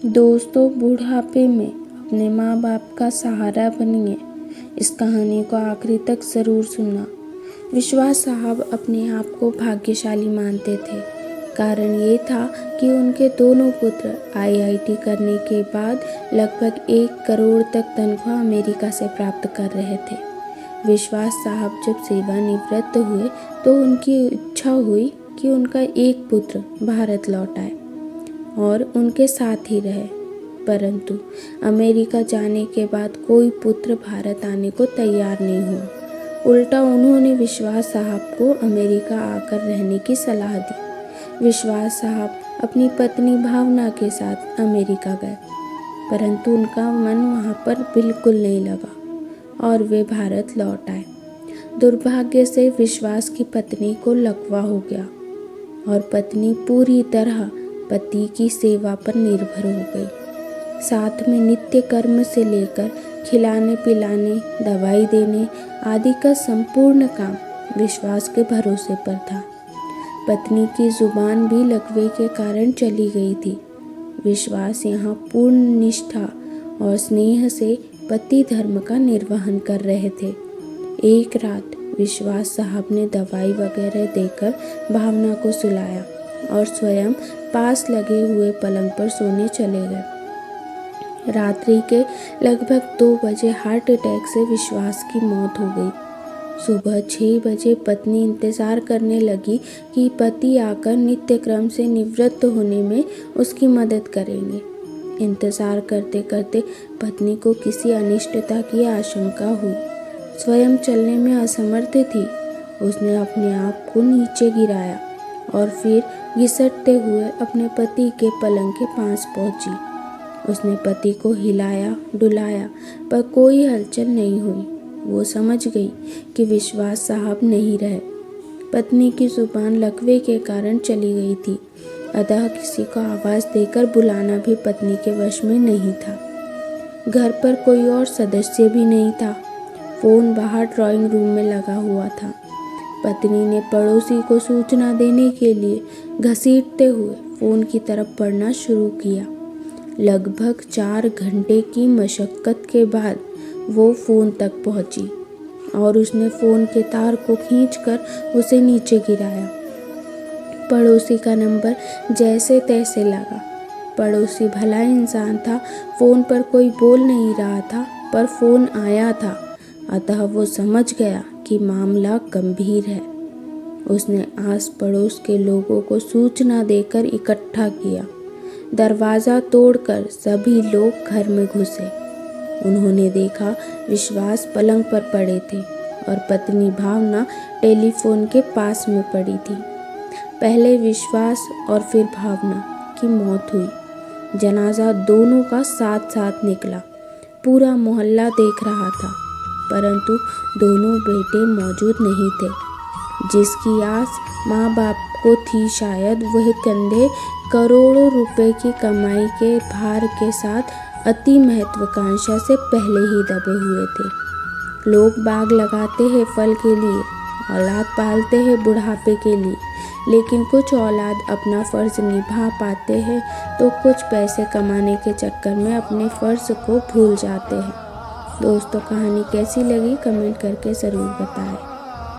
दोस्तों, बुढ़ापे में अपने माँ बाप का सहारा बनिए। इस कहानी को आखिरी तक ज़रूर सुनना। विश्वास साहब अपने आप को भाग्यशाली मानते थे। कारण ये था कि उनके दोनों पुत्र आईआईटी करने के बाद लगभग 1 करोड़ तक तनख्वाह अमेरिका से प्राप्त कर रहे थे। विश्वास साहब जब सेवानिवृत्त हुए तो उनकी इच्छा हुई कि उनका एक पुत्र भारत लौट आए और उनके साथ ही रहे, परंतु अमेरिका जाने के बाद कोई पुत्र भारत आने को तैयार नहीं हुआ। उल्टा उन्होंने विश्वास साहब को अमेरिका आकर रहने की सलाह दी। विश्वास साहब अपनी पत्नी भावना के साथ अमेरिका गए, परंतु उनका मन वहाँ पर बिल्कुल नहीं लगा और वे भारत लौट आए। दुर्भाग्य से विश्वास की पत्नी को लकवा हो गया और पत्नी पूरी तरह पति की सेवा पर निर्भर हो गई। साथ में नित्य कर्म से लेकर खिलाने पिलाने, दवाई देने आदि का संपूर्ण काम विश्वास के भरोसे पर था। पत्नी की जुबान भी लकवे के कारण चली गई थी। विश्वास यहाँ पूर्ण निष्ठा और स्नेह से पति धर्म का निर्वहन कर रहे थे। एक रात विश्वास साहब ने दवाई वगैरह देकर भावना को सुलाया और स्वयं पास लगे हुए पलंग पर सोने चले गए। रात्रि के लगभग 2 बजे हार्ट अटैक से विश्वास की मौत हो गई। सुबह 6 बजे पत्नी इंतज़ार करने लगी कि पति आकर नित्य क्रम से निवृत्त होने में उसकी मदद करेंगे। इंतज़ार करते करते पत्नी को किसी अनिष्टता की आशंका हुई। स्वयं चलने में असमर्थ थी। उसने अपने आप को नीचे गिराया और फिर घिसटते हुए अपने पति के पलंग के पास पहुंची। उसने पति को हिलाया डुलाया, पर कोई हलचल नहीं हुई। वो समझ गई कि विश्वास साहब नहीं रहे। पत्नी की जुबान लकवे के कारण चली गई थी, अतः किसी को आवाज़ देकर बुलाना भी पत्नी के वश में नहीं था। घर पर कोई और सदस्य भी नहीं था। फ़ोन बाहर ड्राइंग रूम में लगा हुआ था। पत्नी ने पड़ोसी को सूचना देने के लिए घसीटते हुए फ़ोन की तरफ बढ़ना शुरू किया। लगभग 4 घंटे की मशक्क़त के बाद वो फ़ोन तक पहुंची और उसने फ़ोन के तार को खींचकर उसे नीचे गिराया। पड़ोसी का नंबर जैसे तैसे लगा। पड़ोसी भला इंसान था। फ़ोन पर कोई बोल नहीं रहा था, पर फ़ोन आया था, अतः वो समझ गया कि मामला गंभीर है। उसने आस पड़ोस के लोगों को सूचना देकर इकट्ठा किया। दरवाज़ा तोड़कर सभी लोग घर में घुसे। उन्होंने देखा विश्वास पलंग पर पड़े थे और पत्नी भावना टेलीफोन के पास में पड़ी थी। पहले विश्वास और फिर भावना की मौत हुई। जनाजा दोनों का साथ साथ निकला। पूरा मोहल्ला देख रहा था, परंतु दोनों बेटे मौजूद नहीं थे। जिसकी आस माँ बाप को थी, शायद वह कंधे करोड़ों रुपए की कमाई के भार के साथ अति महत्वाकांक्षा से पहले ही दबे हुए थे। लोग बाग लगाते हैं फल के लिए, औलाद पालते हैं बुढ़ापे के लिए, लेकिन कुछ औलाद अपना फ़र्ज़ निभा पाते हैं तो कुछ पैसे कमाने के चक्कर में अपने फ़र्ज़ को भूल जाते हैं। दोस्तों, कहानी कैसी लगी कमेंट करके ज़रूर बताएं।